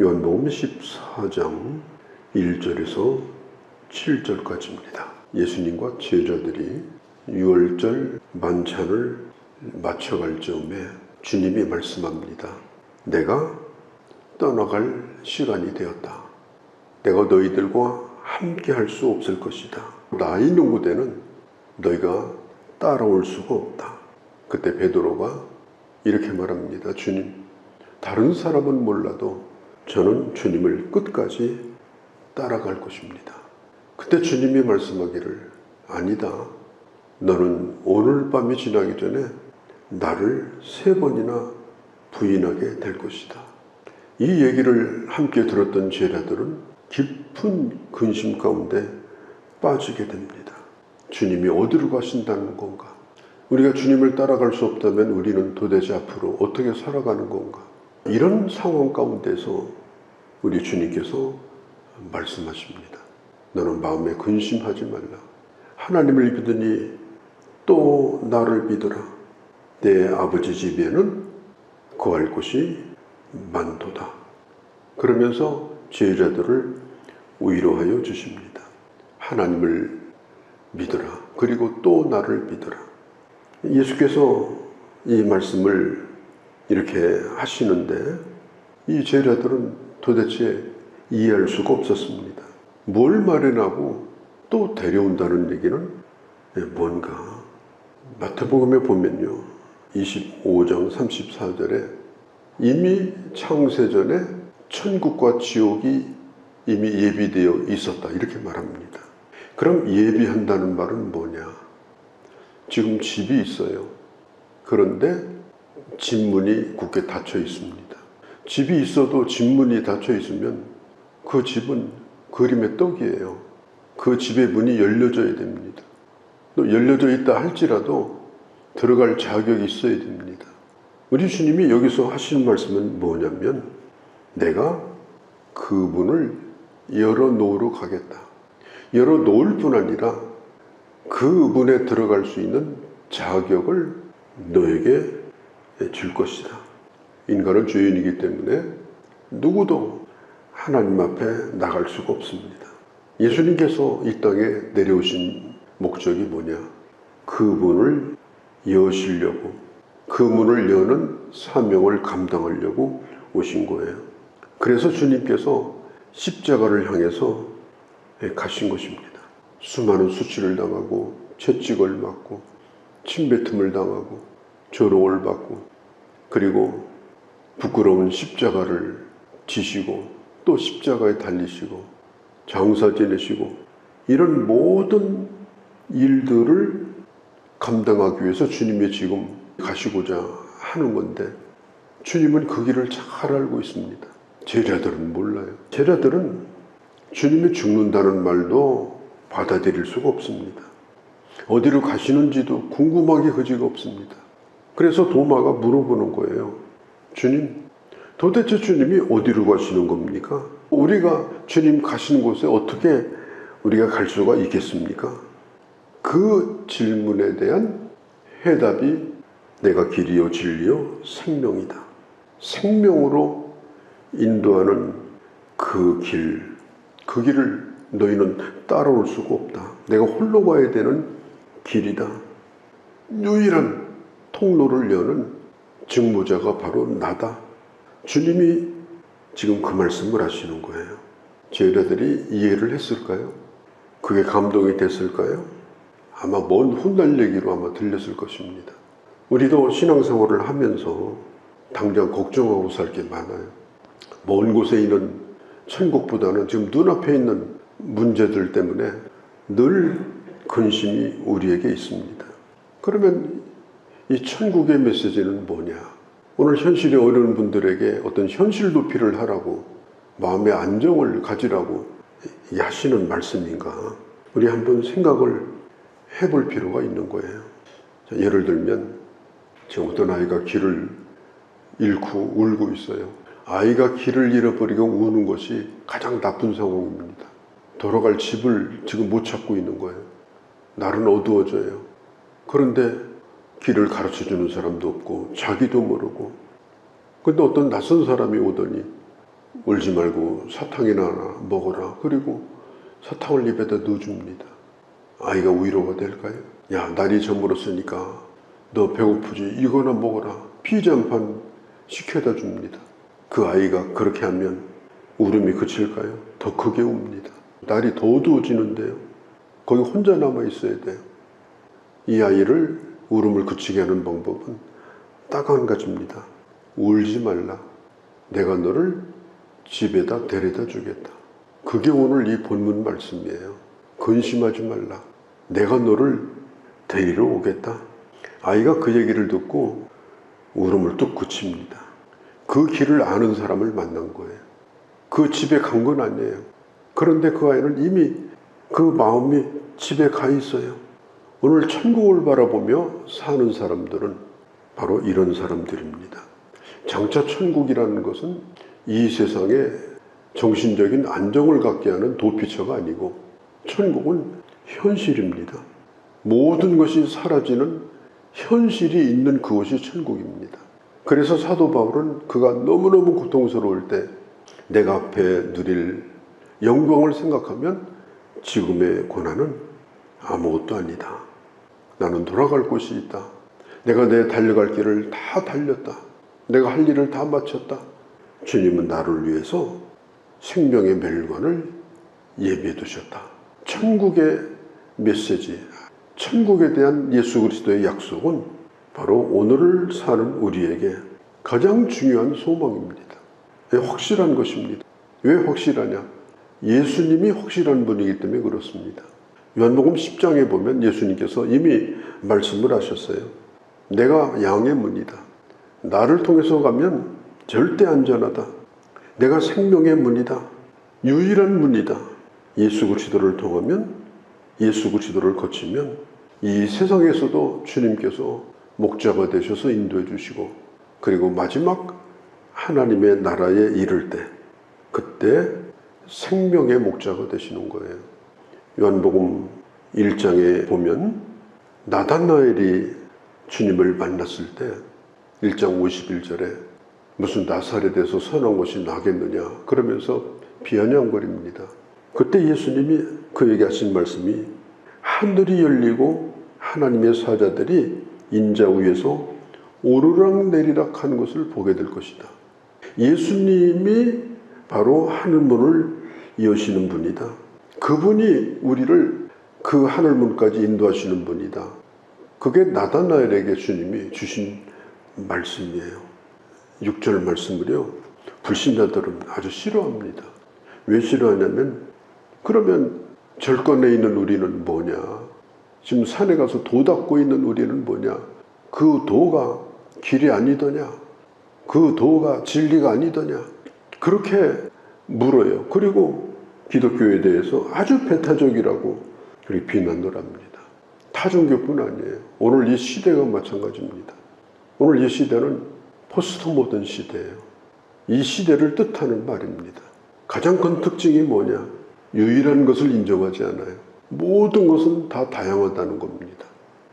요한복음 14장 1절에서 7절까지입니다. 예수님과 제자들이 유월절 만찬을 마쳐갈 즈음에 주님이 말씀합니다. 내가 떠나갈 시간이 되었다. 내가 너희들과 함께 할 수 없을 것이다. 나 있는 곳에는 너희가 따라올 수가 없다. 그때 베드로가 이렇게 말합니다. 주님, 다른 사람은 몰라도 저는 주님을 끝까지 따라갈 것입니다. 그때 주님이 말씀하기를 아니다. 너는 오늘 밤이 지나기 전에 나를 3번이나 부인하게 될 것이다. 이 얘기를 함께 들었던 제자들은 깊은 근심 가운데 빠지게 됩니다. 주님이 어디로 가신다는 건가? 우리가 주님을 따라갈 수 없다면 우리는 도대체 앞으로 어떻게 살아가는 건가? 이런 상황 가운데서 우리 주님께서 말씀하십니다. 너는 마음에 근심하지 말라. 하나님을 믿으니 또 나를 믿어라. 내 아버지 집에는 거할 곳이 많도다. 그러면서 제자들을 위로하여 주십니다. 하나님을 믿어라. 그리고 또 나를 믿어라. 예수께서 이 말씀을 이렇게 하시는데 이 제자들은 도대체 이해할 수가 없었습니다. 뭘 마련하고 또 데려온다는 얘기는 뭔가? 마태복음에 보면요, 25장 34절에 이미 창세전에 천국과 지옥이 이미 예비되어 있었다 이렇게 말합니다. 그럼 예비한다는 말은 뭐냐? 지금 집이 있어요. 그런데 집문이 굳게 닫혀 있습니다. 집이 있어도 집문이 닫혀 있으면 그 집은 그림의 떡이에요. 그 집의 문이 열려져야 됩니다. 또 열려져 있다 할지라도 들어갈 자격이 있어야 됩니다. 우리 주님이 여기서 하시는 말씀은 뭐냐면 내가 그 문을 열어놓으러 가겠다. 열어놓을 뿐 아니라 그 문에 들어갈 수 있는 자격을 너에게 줄 것이다. 인간은 죄인이기 때문에 누구도 하나님 앞에 나갈 수가 없습니다. 예수님께서 이 땅에 내려오신 목적이 뭐냐? 그 문을 여시려고, 그 문을 여는 사명을 감당하려고 오신 거예요. 그래서 주님께서 십자가를 향해서 가신 것입니다. 수많은 수치를 당하고 채찍을 맞고 침뱉음을 당하고 조롱을 받고 그리고 부끄러운 십자가를 지시고 또 십자가에 달리시고 장사 지내시고 이런 모든 일들을 감당하기 위해서 주님이 지금 가시고자 하는 건데 주님은 그 길을 잘 알고 있습니다. 제자들은 몰라요. 제자들은 주님이 죽는다는 말도 받아들일 수가 없습니다. 어디로 가시는지도 궁금하게 그지가 없습니다. 그래서 도마가 물어보는 거예요. 주님, 도대체 주님이 어디로 가시는 겁니까? 우리가 주님 가시는 곳에 어떻게 우리가 갈 수가 있겠습니까? 그 질문에 대한 해답이 내가 길이요 진리요 생명이다. 생명으로 인도하는 그 길을 너희는 따라올 수가 없다. 내가 홀로 가야 되는 길이다. 유일한 통로를 여는 직무자가 바로 나다. 주님이 지금 그 말씀을 하시는 거예요. 제자들이 이해를 했을까요? 그게 감동이 됐을까요? 아마 먼 훗날 얘기로 아마 들렸을 것입니다. 우리도 신앙생활을 하면서 당장 걱정하고 살 게 많아요. 먼 곳에 있는 천국보다는 지금 눈앞에 있는 문제들 때문에 늘 근심이 우리에게 있습니다. 그러면 이 천국의 메시지는 뭐냐? 오늘 현실에 어려운 분들에게 어떤 현실 도피를 하라고, 마음의 안정을 가지라고 하시는 말씀인가? 우리 한번 생각을 해볼 필요가 있는 거예요. 자, 예를 들면 지금 어떤 아이가 길을 잃고 울고 있어요. 아이가 길을 잃어버리고 우는 것이 가장 나쁜 상황입니다. 돌아갈 집을 지금 못 찾고 있는 거예요. 날은 어두워져요. 그런데 길을 가르쳐주는 사람도 없고 자기도 모르고, 근데 어떤 낯선 사람이 오더니 울지 말고 사탕이나 하나 먹어라. 그리고 사탕을 입에다 넣어줍니다. 아이가 위로가 될까요? 야, 날이 저물었으니까 너 배고프지? 이거나 먹어라. 피자 한 판 시켜다 줍니다. 그 아이가 그렇게 하면 울음이 그칠까요? 더 크게 웁니다. 날이 더 어두워지는데요. 거기 혼자 남아 있어야 돼요. 이 아이를 울음을 그치게 하는 방법은 딱 한 가지입니다. 울지 말라. 내가 너를 집에다 데려다 주겠다. 그게 오늘 이 본문 말씀이에요. 근심하지 말라. 내가 너를 데리러 오겠다. 아이가 그 얘기를 듣고 울음을 뚝 그칩니다. 그 길을 아는 사람을 만난 거예요. 그 집에 간 건 아니에요. 그런데 그 아이는 이미 그 마음이 집에 가 있어요. 오늘 천국을 바라보며 사는 사람들은 바로 이런 사람들입니다. 장차 천국이라는 것은 이 세상에 정신적인 안정을 갖게 하는 도피처가 아니고 천국은 현실입니다. 모든 것이 사라지는 현실이 있는 그곳이 천국입니다. 그래서 사도 바울은 그가 너무너무 고통스러울 때 내가 앞에 누릴 영광을 생각하면 지금의 고난은 아무것도 아니다. 나는 돌아갈 곳이 있다. 내가 내 달려갈 길을 다 달렸다. 내가 할 일을 다 마쳤다. 주님은 나를 위해서 생명의 멸관을 예비해 두셨다. 천국의 메시지, 천국에 대한 예수 그리스도의 약속은 바로 오늘을 사는 우리에게 가장 중요한 소망입니다. 확실한 것입니다. 왜 확실하냐? 예수님이 확실한 분이기 때문에 그렇습니다. 요한복음 10장에 보면 예수님께서 이미 말씀을 하셨어요. 내가 양의 문이다. 나를 통해서 가면 절대 안전하다. 내가 생명의 문이다. 유일한 문이다. 예수 그리스도를 통하면, 예수 그리스도를 거치면 이 세상에서도 주님께서 목자가 되셔서 인도해 주시고, 그리고 마지막 하나님의 나라에 이를 때 그때 생명의 목자가 되시는 거예요. 요한복음 1장에 보면 나다나엘이 주님을 만났을 때 1장 51절에 무슨 나사렛에서 선한 것이 나겠느냐 그러면서 비아냥거립니다. 그때 예수님이 그에게 하신 말씀이 하늘이 열리고 하나님의 사자들이 인자 위에서 오르락 내리락 하는 것을 보게 될 것이다. 예수님이 바로 하늘문을 여시는 분이다. 그분이 우리를 그 하늘문까지 인도하시는 분이다. 그게 나다나엘에게 주님이 주신 말씀이에요. 6절 말씀을요, 불신자들은 아주 싫어합니다. 왜 싫어하냐면, 그러면 절간에 있는 우리는 뭐냐? 지금 산에 가서 도 닦고 있는 우리는 뭐냐? 그 도가 길이 아니더냐? 그 도가 진리가 아니더냐? 그렇게 물어요. 그리고 기독교에 대해서 아주 배타적이라고 그렇게 비난을 합니다. 타종교뿐 아니에요. 오늘 이 시대가 마찬가지입니다. 오늘 이 시대는 포스트 모던 시대예요. 이 시대를 뜻하는 말입니다. 가장 큰 특징이 뭐냐? 유일한 것을 인정하지 않아요. 모든 것은 다 다양하다는 겁니다.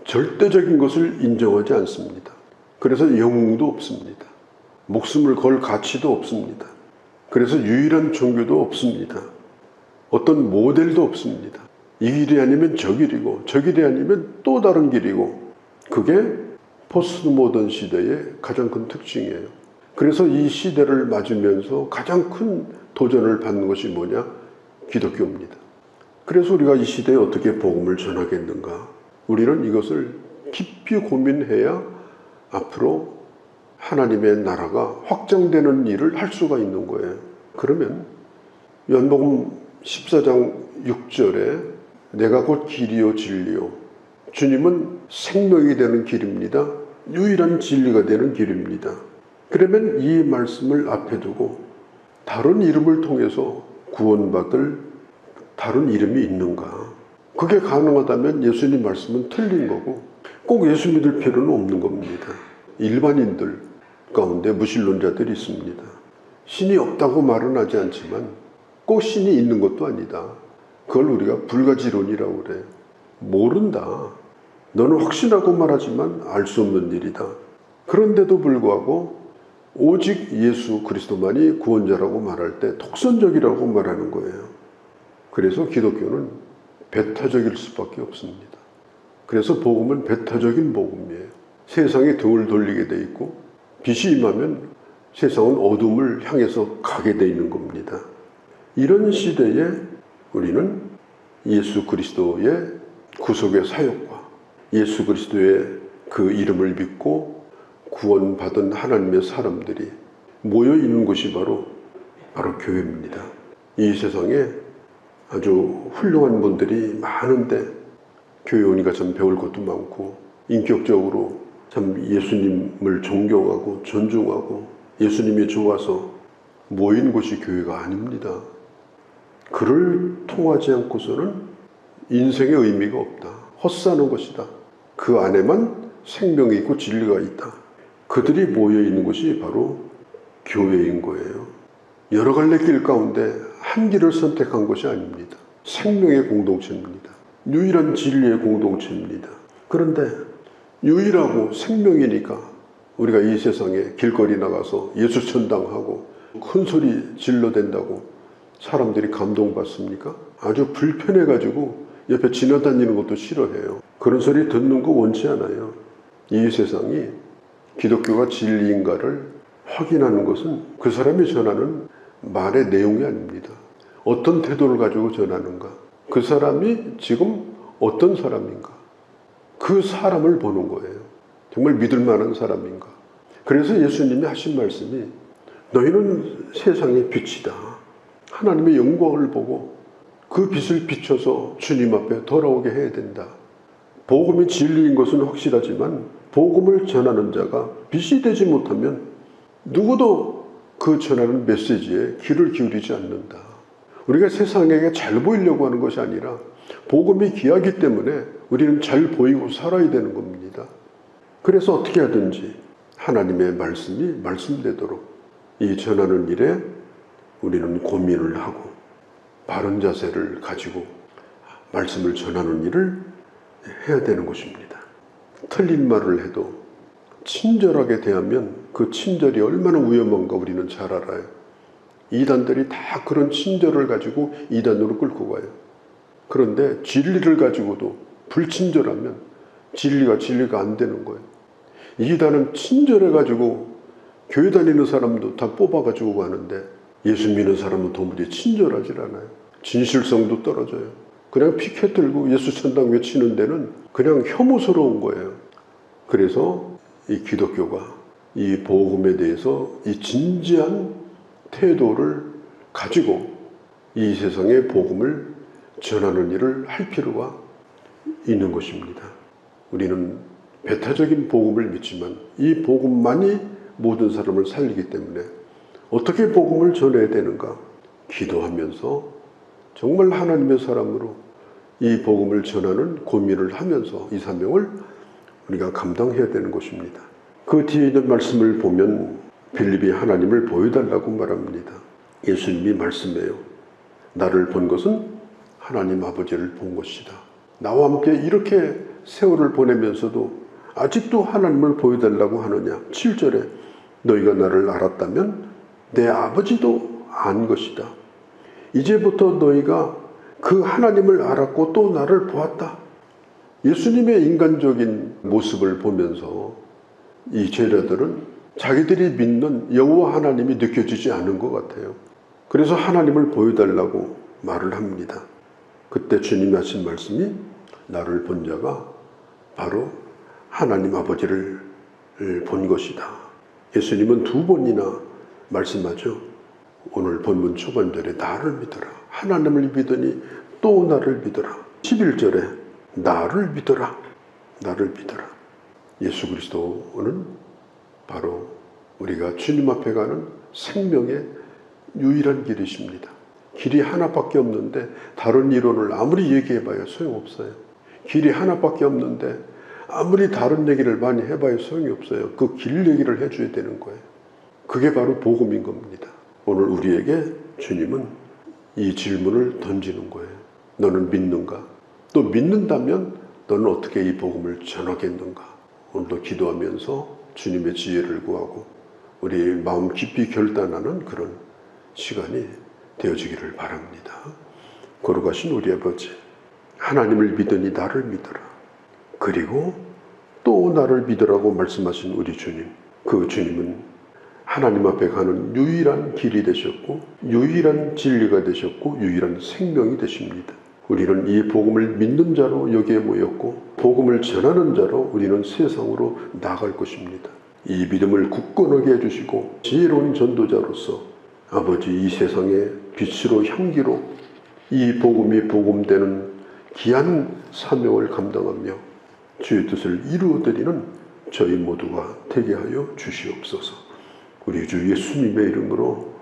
절대적인 것을 인정하지 않습니다. 그래서 영웅도 없습니다. 목숨을 걸 가치도 없습니다. 그래서 유일한 종교도 없습니다. 어떤 모델도 없습니다. 이 길이 아니면 저 길이고 저 길이 아니면 또 다른 길이고, 그게 포스트 모던 시대의 가장 큰 특징이에요. 그래서 이 시대를 맞으면서 가장 큰 도전을 받는 것이 뭐냐? 기독교입니다. 그래서 우리가 이 시대에 어떻게 복음을 전하겠는가? 우리는 이것을 깊이 고민해야 앞으로 하나님의 나라가 확장되는 일을 할 수가 있는 거예요. 그러면 요한복음 14장 6절에 내가 곧 길이요 진리요, 주님은 생명이 되는 길입니다. 유일한 진리가 되는 길입니다. 그러면 이 말씀을 앞에 두고 다른 이름을 통해서 구원받을 다른 이름이 있는가? 그게 가능하다면 예수님 말씀은 틀린 거고, 꼭 예수 믿을 필요는 없는 겁니다. 일반인들 가운데 무신론자들이 있습니다. 신이 없다고 말은 하지 않지만 꼭 신이 있는 것도 아니다. 그걸 우리가 불가지론이라고 그래요. 모른다. 너는 확신하고 말하지만 알 수 없는 일이다. 그런데도 불구하고 오직 예수 그리스도만이 구원자라고 말할 때 독선적이라고 말하는 거예요. 그래서 기독교는 배타적일 수밖에 없습니다. 그래서 복음은 배타적인 복음이에요. 세상이 등을 돌리게 돼 있고 빛이 임하면 세상은 어둠을 향해서 가게 돼 있는 겁니다. 이런 시대에 우리는 예수 그리스도의 구속의 사역과 예수 그리스도의 그 이름을 믿고 구원받은 하나님의 사람들이 모여 있는 곳이 바로 교회입니다. 이 세상에 아주 훌륭한 분들이 많은데 교회 오니까 참 배울 것도 많고 인격적으로 참 예수님을 존경하고 존중하고 예수님이 좋아서 모인 곳이 교회가 아닙니다. 그를 통하지 않고서는 인생의 의미가 없다. 헛사는 것이다. 그 안에만 생명이 있고 진리가 있다. 그들이 모여 있는 곳이 바로 교회인 거예요. 여러 갈래 길 가운데 한 길을 선택한 것이 아닙니다. 생명의 공동체입니다. 유일한 진리의 공동체입니다. 그런데 유일하고 생명이니까 우리가 이 세상에 길거리 나가서 예수 천당하고 큰 소리 질러댄다고 사람들이 감동받습니까? 아주 불편해가지고 옆에 지나다니는 것도 싫어해요. 그런 소리 듣는 거 원치 않아요. 이 세상이 기독교가 진리인가를 확인하는 것은 그 사람이 전하는 말의 내용이 아닙니다. 어떤 태도를 가지고 전하는가? 그 사람이 지금 어떤 사람인가? 그 사람을 보는 거예요. 정말 믿을 만한 사람인가? 그래서 예수님이 하신 말씀이 너희는 세상의 빛이다. 하나님의 영광을 보고 그 빛을 비춰서 주님 앞에 돌아오게 해야 된다. 복음이 진리인 것은 확실하지만 복음을 전하는 자가 빛이 되지 못하면 누구도 그 전하는 메시지에 귀를 기울이지 않는다. 우리가 세상에게 잘 보이려고 하는 것이 아니라 복음이 귀하기 때문에 우리는 잘 보이고 살아야 되는 겁니다. 그래서 어떻게 하든지 하나님의 말씀이 말씀되도록 이 전하는 일에 우리는 고민을 하고 바른 자세를 가지고 말씀을 전하는 일을 해야 되는 것입니다. 틀린 말을 해도 친절하게 대하면 그 친절이 얼마나 위험한가 우리는 잘 알아요. 이단들이 다 그런 친절을 가지고 이단으로 끌고 가요. 그런데 진리를 가지고도 불친절하면 진리가 안 되는 거예요. 이단은 친절해가지고 교회 다니는 사람도 다 뽑아가지고 가는데 예수 믿는 사람은 도무지 친절하질 않아요. 진실성도 떨어져요. 그냥 피켓 들고 예수 천당 외치는 데는 그냥 혐오스러운 거예요. 그래서 이 기독교가 이 복음에 대해서 이 진지한 태도를 가지고 이 세상의 복음을 전하는 일을 할 필요가 있는 것입니다. 우리는 배타적인 복음을 믿지만 이 복음만이 모든 사람을 살리기 때문에 어떻게 복음을 전해야 되는가? 기도하면서 정말 하나님의 사람으로 이 복음을 전하는 고민을 하면서 이 사명을 우리가 감당해야 되는 것입니다. 그 뒤에 있는 말씀을 보면 빌립이 하나님을 보여달라고 말합니다. 예수님이 말씀해요. 나를 본 것은 하나님 아버지를 본 것이다. 나와 함께 이렇게 세월을 보내면서도 아직도 하나님을 보여달라고 하느냐. 7절에 너희가 나를 알았다면 내 아버지도 안 것이다. 이제부터 너희가 그 하나님을 알았고 또 나를 보았다. 예수님의 인간적인 모습을 보면서 이 제자들은 자기들이 믿는 여호와 하나님이 느껴지지 않은 것 같아요. 그래서 하나님을 보여달라고 말을 합니다. 그때 주님이 하신 말씀이 나를 본 자가 바로 하나님 아버지를 본 것이다. 예수님은 2번이나 말씀하죠. 오늘 본문 초반절에 나를 믿어라. 하나님을 믿으니 또 나를 믿어라. 11절에 나를 믿어라. 나를 믿어라. 예수 그리스도는 바로 우리가 주님 앞에 가는 생명의 유일한 길이십니다. 길이 하나밖에 없는데 다른 이론을 아무리 얘기해봐야 소용없어요. 길이 하나밖에 없는데 아무리 다른 얘기를 많이 해봐야 소용이 없어요. 그 길 얘기를 해줘야 되는 거예요. 그게 바로 복음인 겁니다. 오늘 우리에게 주님은 이 질문을 던지는 거예요. 너는 믿는가? 또 믿는다면 너는 어떻게 이 복음을 전하겠는가? 오늘도 기도하면서 주님의 지혜를 구하고 우리 마음 깊이 결단하는 그런 시간이 되어지기를 바랍니다. 거룩하신 우리 아버지, 하나님을 믿으니 나를 믿어라. 그리고 또 나를 믿으라고 말씀하신 우리 주님, 그 주님은 하나님 앞에 가는 유일한 길이 되셨고 유일한 진리가 되셨고 유일한 생명이 되십니다. 우리는 이 복음을 믿는 자로 여기에 모였고 복음을 전하는 자로 우리는 세상으로 나갈 것입니다. 이 믿음을 굳건하게 해주시고 지혜로운 전도자로서 아버지 이 세상의 빛으로 향기로 이 복음이 복음되는 귀한 사명을 감당하며 주의 뜻을 이루어드리는 저희 모두가 되게 하여 주시옵소서. 우리 주 예수님의 이름으로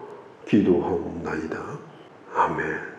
기도하옵나이다. 아멘.